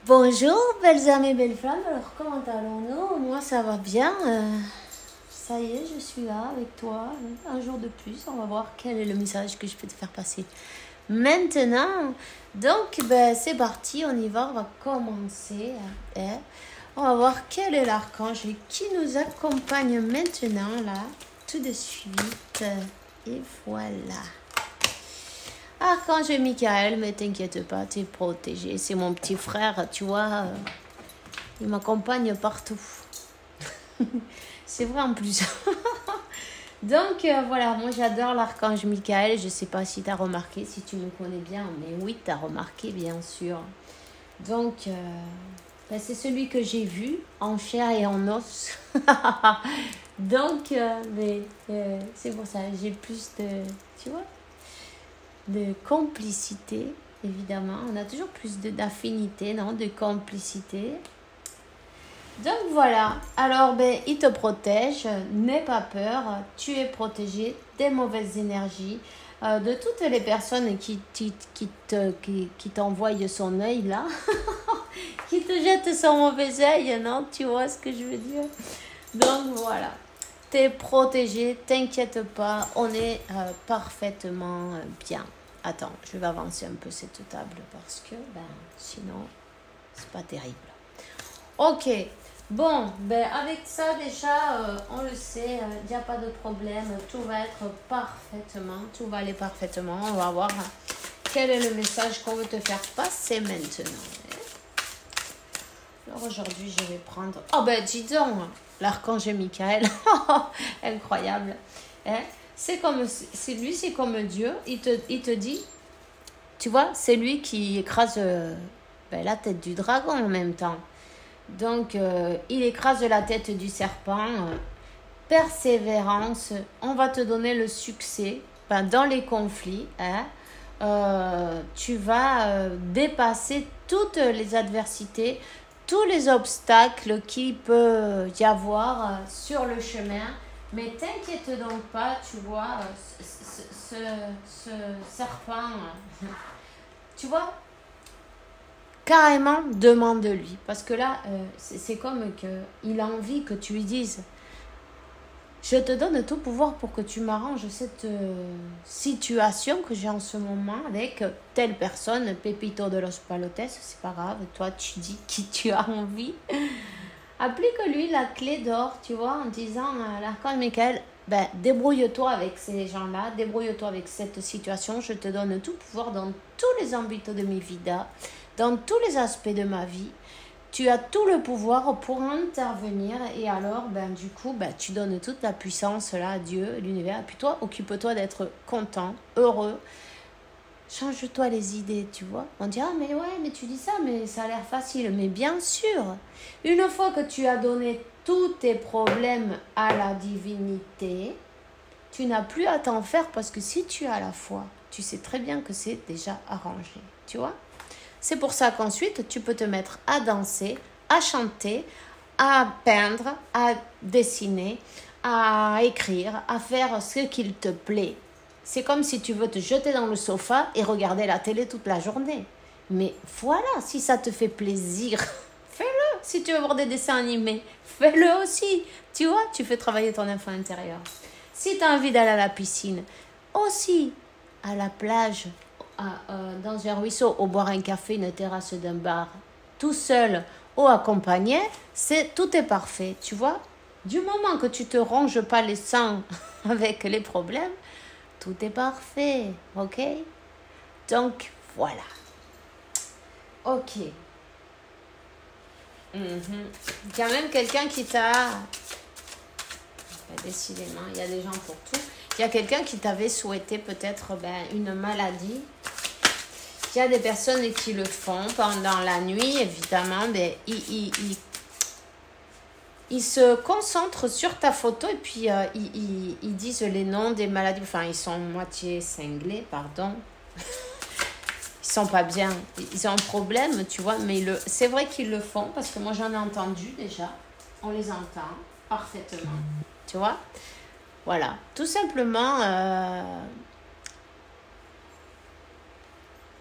Bonjour, belles âmes et belles flammes. Alors, comment allons-nous? Moi, ça va bien. Ça y est, je suis là avec toi. Un jour de plus. On va voir quel est le message que je peux te faire passer maintenant. Donc, c'est parti. On y va. On va commencer. On va voir quel est l'archange qui nous accompagne maintenant, là, tout de suite. Et voilà. Archange Michael, mais t'inquiète pas, t'es protégé. C'est mon petit frère, tu vois. Il m'accompagne partout. C'est vrai en plus. Donc voilà, moi j'adore l'archange Michael. Je sais pas si tu as remarqué, si tu me connais bien, mais oui, tu as remarqué bien sûr. Donc c'est celui que j'ai vu en chair et en os. Donc c'est pour ça, j'ai plus de, tu vois, de complicité, évidemment. On a toujours plus d'affinité, non, de complicité. Donc voilà, alors il te protège, n'aie pas peur, tu es protégé des mauvaises énergies, de toutes les personnes qui t'envoient son œil là, qui te jettent son mauvais œil, non, tu vois ce que je veux dire. Donc voilà, tu es protégé, t'inquiète pas, on est parfaitement bien. Attends, je vais avancer un peu cette table parce que sinon c'est pas terrible. Ok. Bon, avec ça déjà, on le sait, il n'y a pas de problème, tout va être parfaitement, tout va aller parfaitement. On va voir quel est le message qu'on veut te faire passer maintenant. Alors aujourd'hui, je vais prendre... Oh dis donc, l'archange Michael, incroyable. C'est lui, c'est comme Dieu, il te dit, tu vois, c'est lui qui écrase la tête du dragon en même temps. Donc, il écrase la tête du serpent. Persévérance. On va te donner le succès dans les conflits. Tu vas dépasser toutes les adversités, tous les obstacles qu'il peut y avoir sur le chemin. Mais t'inquiète donc pas, tu vois, ce serpent, tu vois, carrément, demande-lui. Parce que là, c'est comme qu'il a envie que tu lui dises « Je te donne tout pouvoir pour que tu m'arranges cette situation que j'ai en ce moment avec telle personne, Pepito de los Palotes. C'est pas grave, toi, tu dis qui tu as envie. » Applique-lui la clé d'or, tu vois, en disant à l'archange Michael, débrouille-toi avec ces gens-là, débrouille-toi avec cette situation. Je te donne tout pouvoir dans tous les ambits de mes vidas. Dans tous les aspects de ma vie, tu as tout le pouvoir pour intervenir et alors, du coup, tu donnes toute la puissance là à Dieu, l'univers. Et puis toi, occupe-toi d'être content, heureux. Change-toi les idées, tu vois. On dit, mais ouais, mais tu dis ça, mais ça a l'air facile. Mais bien sûr, une fois que tu as donné tous tes problèmes à la divinité, tu n'as plus à t'en faire parce que si tu as la foi, tu sais très bien que c'est déjà arrangé, tu vois. C'est pour ça qu'ensuite, tu peux te mettre à danser, à chanter, à peindre, à dessiner, à écrire, à faire ce qu'il te plaît. C'est comme si tu veux te jeter dans le sofa et regarder la télé toute la journée. Mais voilà, si ça te fait plaisir, fais-le. Si tu veux voir des dessins animés, fais-le aussi. Tu vois, tu fais travailler ton enfant intérieur. Si tu as envie d'aller à la piscine, aussi à la plage, dans un ruisseau, ou boire un café, une terrasse d'un bar, tout seul ou accompagné, tout est parfait, tu vois. Du moment que tu te ronges pas les sangs avec les problèmes, tout est parfait, ok. Donc voilà. Ok. Il y a même quelqu'un qui t'a... Décidément, il y a des gens pour tout. Il y a quelqu'un qui t'avait souhaité peut-être une maladie. Il y a des personnes qui le font pendant la nuit, évidemment. Ils se concentrent sur ta photo et puis ils disent les noms des maladies. Enfin, ils sont moitié cinglés, pardon. Ils sont pas bien. Ils ont un problème, tu vois. Mais c'est vrai qu'ils le font parce que moi, j'en ai entendu déjà. On les entend parfaitement. Tu vois ? Voilà. Tout simplement...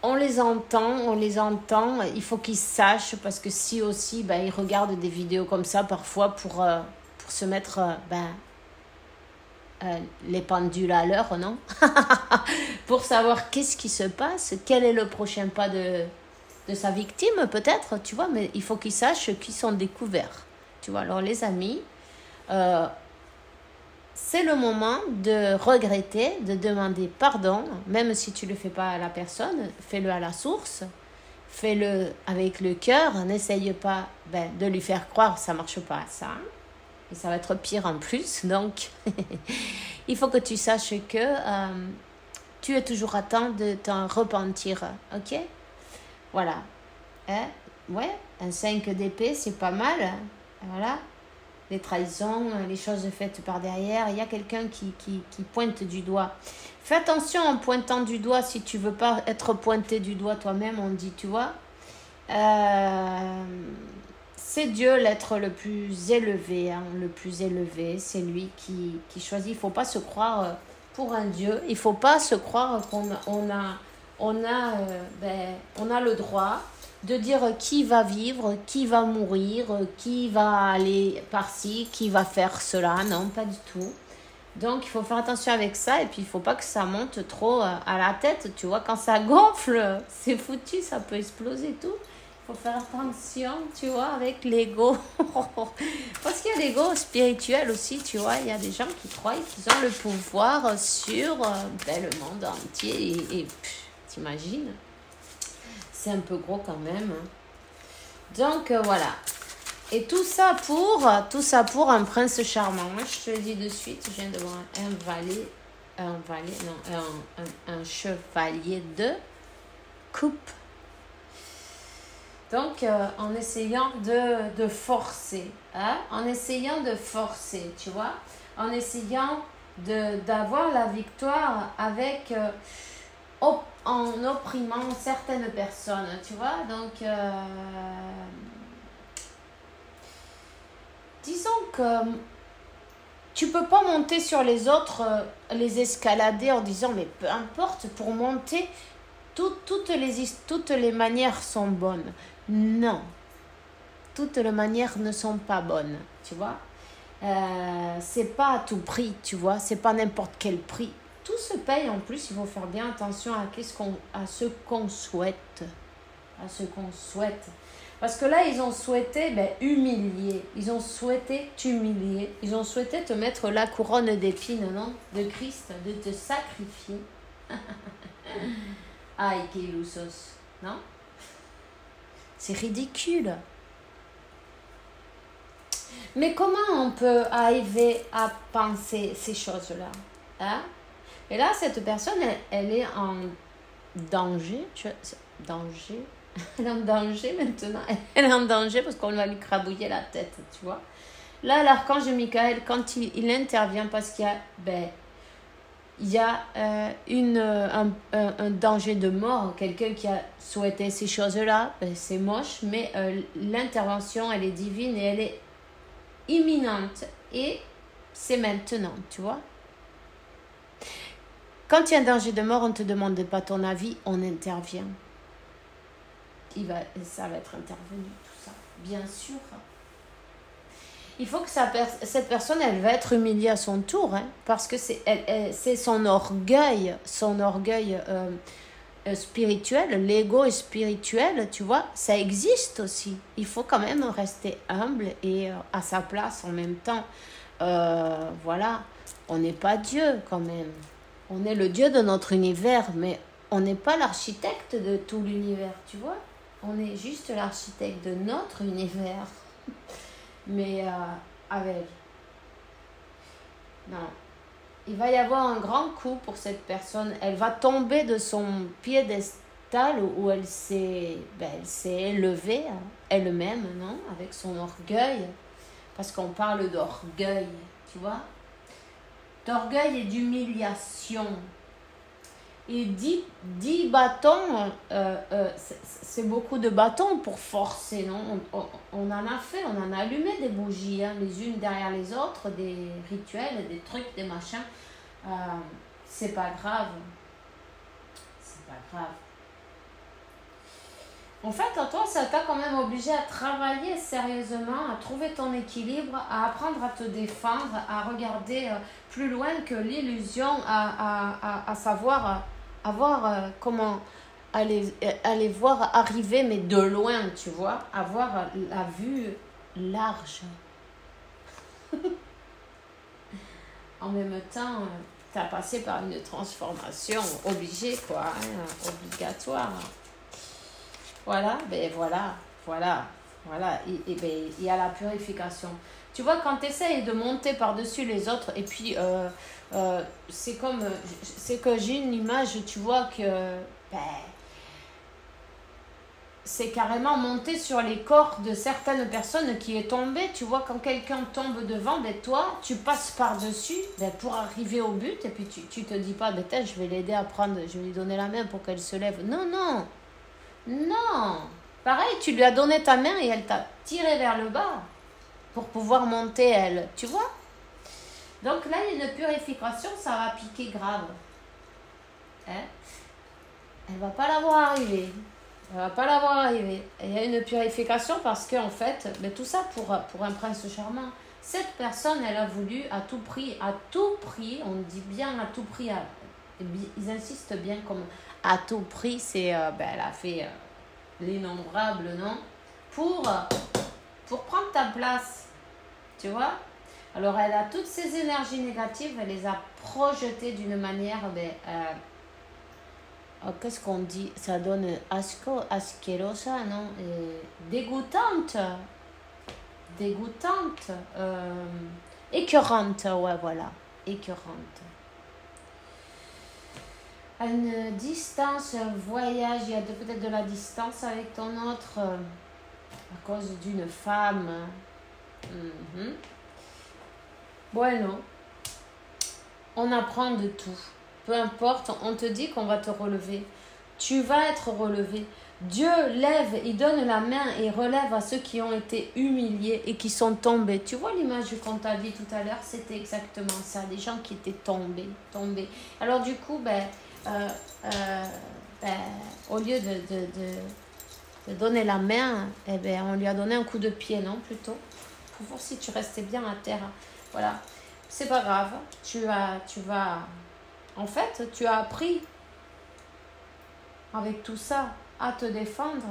on les entend. Il faut qu'ils sachent parce que si aussi, ben, ils regardent des vidéos comme ça parfois pour se mettre les pendules à l'heure, non? Pour savoir qu'est-ce qui se passe, quel est le prochain pas de sa victime peut-être, tu vois, mais il faut qu'ils sachent qu'ils sont découverts. Tu vois, alors les amis, c'est le moment de regretter, de demander pardon, même si tu ne le fais pas à la personne, fais-le à la source, fais-le avec le cœur, n'essaye pas de lui faire croire, ça ne marche pas ça, et ça va être pire en plus, donc il faut que tu saches que tu es toujours à temps de t'en repentir, ok? Voilà, ouais, un 5 d'épée, c'est pas mal, voilà. Les trahisons, les choses faites par derrière. Il y a quelqu'un qui pointe du doigt. Fais attention en pointant du doigt si tu veux pas être pointé du doigt toi-même, on dit, tu vois. C'est Dieu l'être le plus élevé, hein, le plus élevé. C'est lui qui choisit. Il ne faut pas se croire pour un Dieu. Il ne faut pas se croire qu'on a le droit de dire qui va vivre, qui va mourir, qui va aller par-ci, qui va faire cela. Non, pas du tout. Donc, il faut faire attention avec ça. Et puis, il ne faut pas que ça monte trop à la tête. Tu vois, quand ça gonfle, c'est foutu, ça peut exploser tout. Il faut faire attention, tu vois, avec l'ego. Parce qu'il y a l'ego spirituel aussi, tu vois. Il y a des gens qui croient qu'ils ont le pouvoir sur le monde entier. Et t'imagines ? C'est un peu gros quand même. Donc, voilà. Et tout ça pour un prince charmant. Moi, je te le dis de suite, je viens de voir un chevalier de coupe. Donc, en essayant de forcer, hein, en essayant de forcer, tu vois, en essayant d'avoir la victoire avec... en opprimant certaines personnes, tu vois. Donc, disons que tu peux pas monter sur les autres, les escalader en disant, mais peu importe, pour monter, toutes les manières sont bonnes. Non, toutes les manières ne sont pas bonnes, tu vois. C'est pas à tout prix, tu vois, c'est pas n'importe quel prix. Tout se paye en plus, il faut faire bien attention à ce qu'on souhaite. À ce qu'on souhaite. Parce que là, ils ont souhaité humilier. Ils ont souhaité t'humilier. Ils ont souhaité te mettre la couronne d'épines, non? De Christ, de te sacrifier. Aïe, Kélousos, non? C'est ridicule. Mais comment on peut arriver à penser ces choses-là, hein? Et là, cette personne, elle est en danger. Danger. Elle est en danger maintenant. Elle est en danger parce qu'on va lui crabouiller la tête, tu vois. Là, l'archange Michael, quand il intervient, parce qu'il y a, un danger de mort, quelqu'un qui a souhaité ces choses-là, c'est moche, mais l'intervention, elle est divine et elle est imminente. Et c'est maintenant, tu vois. Quand il y a un danger de mort, on ne te demande pas ton avis, on intervient. Ça va être intervenu, tout ça, bien sûr. Il faut que cette personne, elle va être humiliée à son tour, hein, parce que c'est son orgueil spirituel, l'ego spirituel, tu vois, ça existe aussi. Il faut quand même rester humble et à sa place en même temps. Voilà, on n'est pas Dieu quand même. On est le Dieu de notre univers, mais on n'est pas l'architecte de tout l'univers, tu vois. On est juste l'architecte de notre univers. Mais avec... Non. Il va y avoir un grand coup pour cette personne. Elle va tomber de son piédestal où elle s'est élevée elle-même, non? Avec son orgueil. Parce qu'on parle d'orgueil, tu vois. D'orgueil et d'humiliation. Et 10 bâtons, c'est beaucoup de bâtons pour forcer, non? On en a fait, on en a allumé des bougies, hein, les unes derrière les autres, des rituels, des trucs, des machins. C'est pas grave. C'est pas grave. En fait, toi, ça t'a quand même obligé à travailler sérieusement, à trouver ton équilibre, à apprendre à te défendre, à regarder plus loin que l'illusion, à savoir avoir comment aller voir arriver, mais de loin, tu vois, avoir la vue large. En même temps, tu as passé par une transformation obligée, quoi, hein, obligatoire. Voilà, ben voilà. Et ben, il y a la purification. Tu vois, quand tu essayes de monter par-dessus les autres, et puis c'est comme, c'est que j'ai une image, tu vois, que ben, c'est carrément monter sur les corps de certaines personnes qui est tombée. Tu vois, quand quelqu'un tombe devant, ben toi, tu passes par-dessus ben, pour arriver au but, et puis tu te dis pas, ben, je vais l'aider à prendre, je vais lui donner la main pour qu'elle se lève. Non, non. Non. Pareil, tu lui as donné ta main et elle t'a tiré vers le bas pour pouvoir monter elle. Tu vois? Donc là, il y a une purification, ça va piquer grave. Hein? Elle va pas l'avoir arrivé. Elle va pas l'avoir arrivé. Et il y a une purification parce qu'en fait, mais tout ça pour un prince charmant. Cette personne, elle a voulu à tout prix, on dit bien à tout prix, ils insistent bien comme à tout prix, c'est, ben, elle a fait l'innombrable, non? Pour prendre ta place, tu vois? Alors, elle a toutes ces énergies négatives, elle les a projetées d'une manière, ben, qu'est-ce qu'on dit? Ça donne asquerosa, non? Dégoûtante. Dégoûtante. Écœurante, ouais, voilà. Écœurante. À une distance, un voyage, il y a peut-être de la distance avec ton autre à cause d'une femme. Bueno, on apprend de tout. Peu importe, on te dit qu'on va te relever. Tu vas être relevé. Dieu lève, il donne la main et relève à ceux qui ont été humiliés et qui sont tombés. Tu vois l'image qu'on t'a dit tout à l'heure, c'était exactement ça. Des gens qui étaient tombés. Alors du coup, au lieu de donner la main, eh ben, on lui a donné un coup de pied, non, plutôt, pour voir si tu restais bien à terre. Voilà, c'est pas grave, en fait, tu as appris avec tout ça à te défendre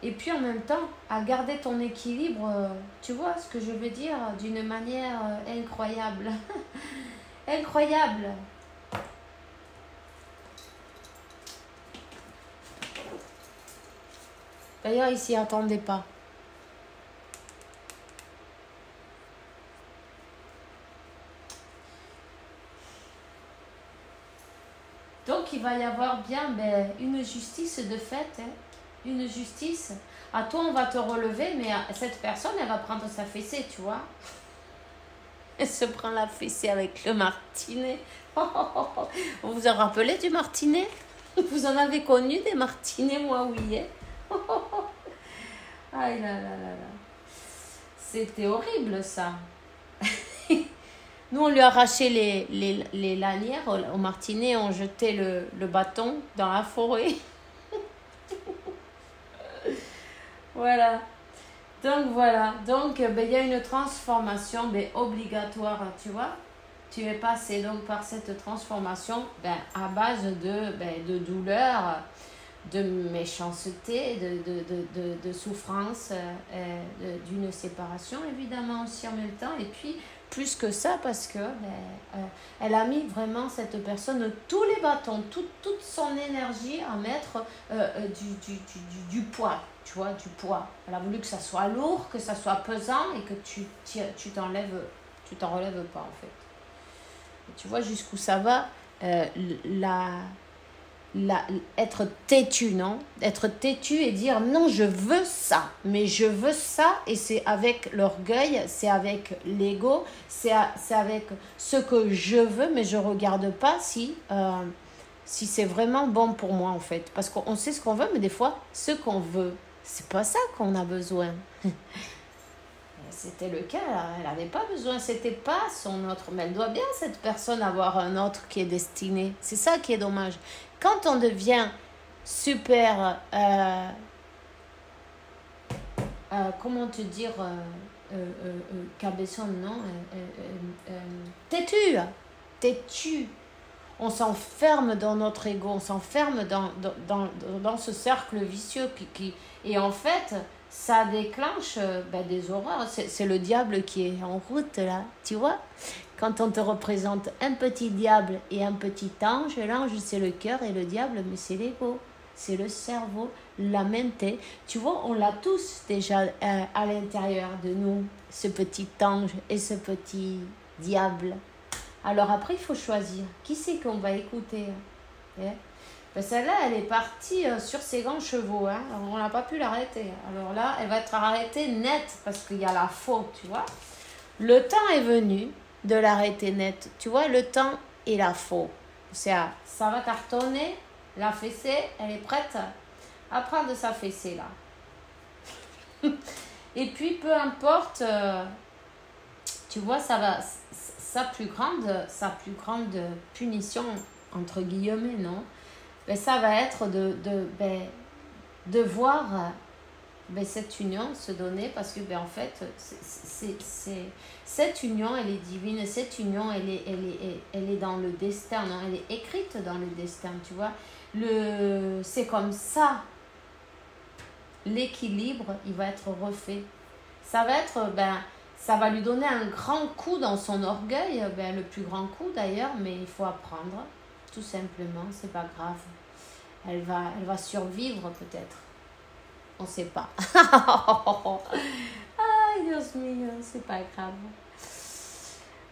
et puis en même temps à garder ton équilibre, tu vois ce que je veux dire, d'une manière incroyable. Incroyable. D'ailleurs, il s'y attendait pas. Donc, il va y avoir bien une justice de fait. Hein. Une justice. À toi, on va te relever, mais cette personne, elle va prendre sa fessée, tu vois. Elle se prend la fessée avec le martinet. Vous vous en rappelez du martinet? Vous en avez connu des martinets, moi, oui. Hein. Aïe là là là là. C'était horrible, ça. Nous, on lui a arraché les lanières au martinet, on jetait le bâton dans la forêt. Voilà. Donc, il y a une transformation obligatoire, tu vois. Tu es passé donc par cette transformation à base de douleur, de méchanceté, de souffrance, d'une séparation évidemment aussi en même temps. Et puis, plus que ça, parce que elle a mis vraiment cette personne tous les bâtons, toute son énergie à mettre du poids, tu vois, du poids. Elle a voulu que ça soit lourd, que ça soit pesant et que tu t'en relèves pas en fait. Et tu vois jusqu'où ça va, être têtu, non? Être têtu et dire non, je veux ça, mais je veux ça, et c'est avec l'orgueil, c'est avec l'ego, c'est avec ce que je veux, mais je regarde pas si c'est vraiment bon pour moi en fait, parce qu'on sait ce qu'on veut, mais des fois ce qu'on veut, c'est pas ça qu'on a besoin. C'était le cas, elle n'avait pas besoin, c'était pas son autre, mais elle doit bien, cette personne, avoir un autre qui est destiné. C'est ça qui est dommage. Quand on devient super comment te dire, cabesson, non, têtu, têtu. On s'enferme dans notre ego, on s'enferme dans ce cercle vicieux et en fait, ça déclenche des horreurs. C'est le diable qui est en route là, tu vois. Quand on te représente un petit diable et un petit ange, l'ange c'est le cœur et le diable, mais c'est l'ego, c'est le cerveau, la mente. Tu vois, on l'a tous déjà à l'intérieur de nous, ce petit ange et ce petit diable. Alors après, il faut choisir. Qui c'est qu'on va écouter celle-là, elle est partie sur ses grands chevaux. Hein. On n'a pas pu l'arrêter. Alors là, elle va être arrêtée net parce qu'il y a la faute, tu vois. Le temps est venu de l'arrêter net. Tu vois, le temps et la faute. Ça va cartonner. La fessée, elle est prête à prendre sa fessée, là. Et puis, peu importe, tu vois, ça va... Sa plus grande punition, entre guillemets, non, ça va être de voir cette union se donner parce que en fait, cette union, elle est divine, cette union, elle est dans le destin, non, elle est écrite dans le destin, tu vois. C'est comme ça, l'équilibre, il va être refait. Ça va être... ça va lui donner un grand coup dans son orgueil, le plus grand coup d'ailleurs, mais il faut apprendre, tout simplement, c'est pas grave. Elle va survivre peut-être, on sait pas. Ay, Dios mío, c'est pas grave.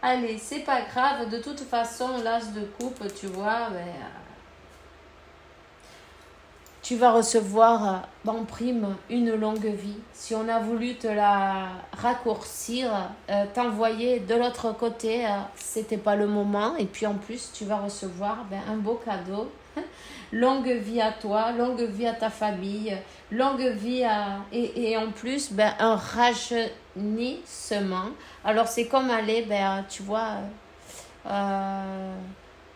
Allez, c'est pas grave, de toute façon, l'as de coupe, tu vois, tu vas recevoir en prime une longue vie. Si on a voulu te la raccourcir, t'envoyer de l'autre côté, c'était pas le moment. Et puis en plus, tu vas recevoir un beau cadeau. Longue vie à toi, longue vie à ta famille, longue vie et en plus, un rajeunissement. Alors c'est comme aller, tu vois,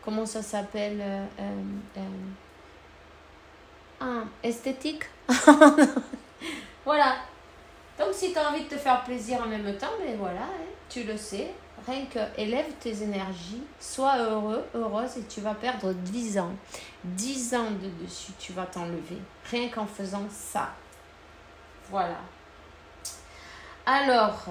comment ça s'appelle esthétique. Voilà. Donc si tu as envie de te faire plaisir en même temps, voilà, tu le sais. Rien que élève tes énergies, sois heureux, heureuse et tu vas perdre 10 ans. 10 ans de dessus, tu vas t'enlever. Rien qu'en faisant ça. Voilà. Alors,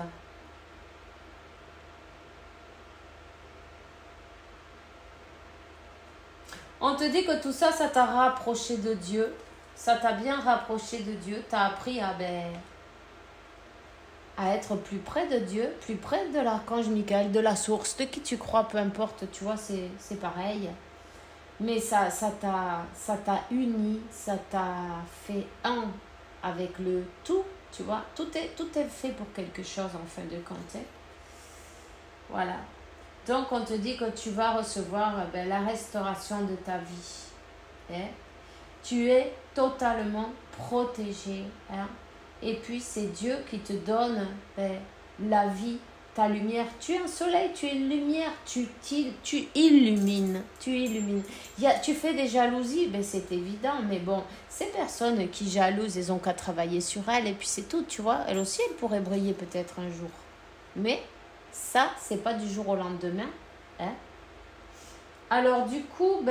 on te dit que tout ça, ça t'a rapproché de Dieu. Ça t'a bien rapproché de Dieu. T'as appris à être plus près de Dieu, plus près de l'archange Michael, de la source, de qui tu crois, peu importe, tu vois, c'est pareil. Mais ça t'a uni, ça t'a fait un avec le tout, tu vois. Tout est fait pour quelque chose en fin de compte. Voilà. Donc, on te dit que tu vas recevoir la restauration de ta vie. Tu es totalement protégé. Et puis, c'est Dieu qui te donne la vie, ta lumière. Tu es un soleil, tu es une lumière, tu illumines. Tu illumines. Tu fais des jalousies, c'est évident, mais bon, ces personnes qui jalousent, elles ont qu'à travailler sur elles, et puis c'est tout, tu vois. Elles aussi, elles pourraient briller peut-être un jour. Mais ça, c'est pas du jour au lendemain. Alors, du coup,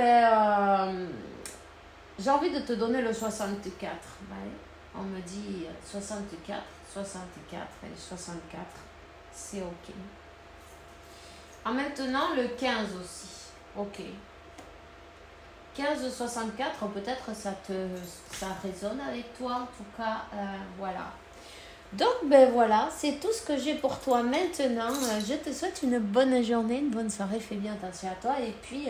j'ai envie de te donner le 64. On me dit 64 et 64, c'est ok. Maintenant, le 15 aussi, ok. 15-64, peut-être ça résonne avec toi, en tout cas, voilà. Donc, voilà, c'est tout ce que j'ai pour toi maintenant. Je te souhaite une bonne journée, une bonne soirée, fais bien attention à toi. Et puis,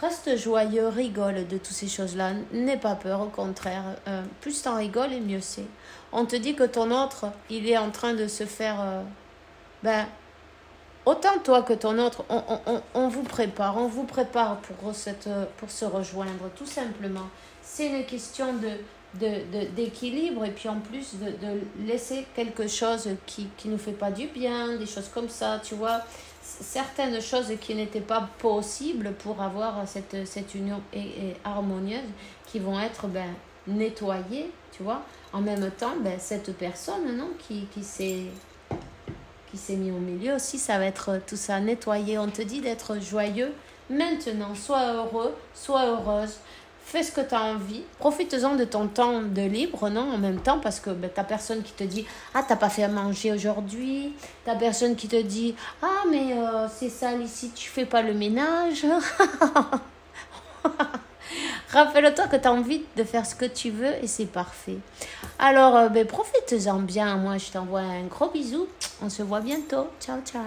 reste joyeux, rigole de toutes ces choses-là. N'aie pas peur, au contraire. Plus t'en rigoles et mieux c'est. On te dit que ton autre, il est en train de se faire... autant toi que ton autre, on vous prépare. On vous prépare pour se rejoindre, tout simplement. C'est une question d'équilibre et puis en plus de laisser quelque chose qui nous fait pas du bien, des choses comme ça, tu vois. Certaines choses qui n'étaient pas possibles pour avoir cette union et harmonieuse qui vont être nettoyer, tu vois. En même temps, ben, cette personne, non, qui s'est mis au milieu aussi, ça va être tout ça, nettoyer. On te dit d'être joyeux maintenant, sois heureux, sois heureuse. Fais ce que tu as envie. Profites-en de ton temps de libre, non, en même temps, parce que ben, t'as personne qui te dit « Ah, t'as pas fait à manger aujourd'hui ?» T'as personne qui te dit « Ah, mais c'est sale ici, tu fais pas le ménage. » Rappelle-toi que tu as envie de faire ce que tu veux et c'est parfait. Alors, ben, profites-en bien. Moi, je t'envoie un gros bisou. On se voit bientôt. Ciao, ciao.